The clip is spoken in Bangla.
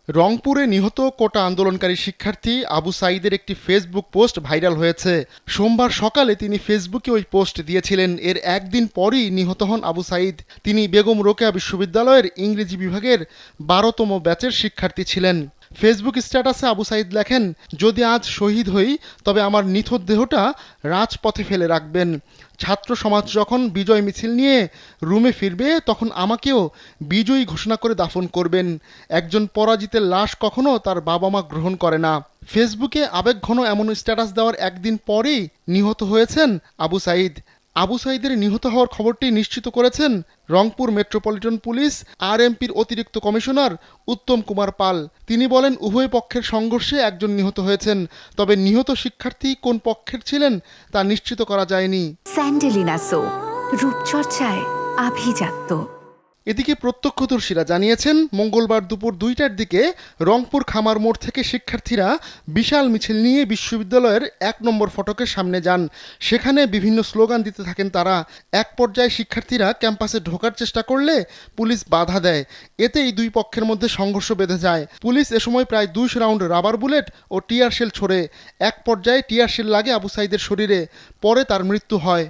রংপুরে নিহত কোটা আন্দোলনকারী শিক্ষার্থী আবু সাঈদের একটি ফেসবুক পোস্ট ভাইরাল হয়েছে। সোমবার সকালে তিনি ফেসবুকে ওই পোস্ট দিয়েছিলেন। এর একদিন পরই নিহত হন আবু সাঈদ। তিনি বেগম রোকেয়া বিশ্ববিদ্যালয়ের ইংরেজি বিভাগের ১২তম ব্যাচের শিক্ষার্থী ছিলেন। ফেসবুক স্ট্যাটাসে আবু সাঈদ লেখেন, যদি আজ শহীদ হই তবে আমার নিথর দেহটা রাজপথে ফেলে রাখবেন। ছাত্র সমাজ যখন বিজয় মিছিল নিয়ে রুমে ফিরবে তখন আমাকেও বিজয়ী ঘোষণা করে দাফন করবেন। একজন পরাজিতের লাশ কখনো তার বাবা মা গ্রহণ করে না। ফেসবুকে আবেগঘন এমন স্ট্যাটাস দেওয়ার একদিন পরেই নিহত হয়েছেন আবু সাঈদ। আবু সাঈদের নিহত হওয়ার খবরটি নিশ্চিত করেছেন রংপুর মেট্রোপলিটন পুলিশ আরএমপির অতিরিক্ত কমিশনার উত্তম কুমার পাল। তিনি বলেন, উভয় পক্ষের সংঘর্ষে একজন নিহত হয়েছেন, তবে নিহত শিক্ষার্থী কোন পক্ষের ছিলেন তা নিশ্চিত করা যায়নি। স্যান্ডেলিনা সো, রূপচর্চায় আভিজাত্য। এদিকে প্রত্যক্ষদর্শীরা জানিয়েছেন, মঙ্গলবার দুপুর ২টার দিকে রংপুর খামার মোড় থেকে শিক্ষার্থীরা বিশাল মিছিল নিয়ে বিশ্ববিদ্যালয়ের ১ নম্বর ফটকের সামনে যান। সেখানে বিভিন্ন স্লোগান দিতে থাকেন তারা। এক পর্যায়ে শিক্ষার্থীরা ক্যাম্পাসে ঢোকার চেষ্টা করলে পুলিশ বাধা দেয়। এতে এই দুই পক্ষের মধ্যে সংঘর্ষ বেঁধে যায়। পুলিশ এ সময় প্রায় ২০০ রাউন্ড রাবার বুলেট ও টিয়ার শেল ছোড়ে। এক পর্যায়ে টিয়ার শেল লাগে আবু সাঈদের শরীরে, পরে তার মৃত্যু হয়।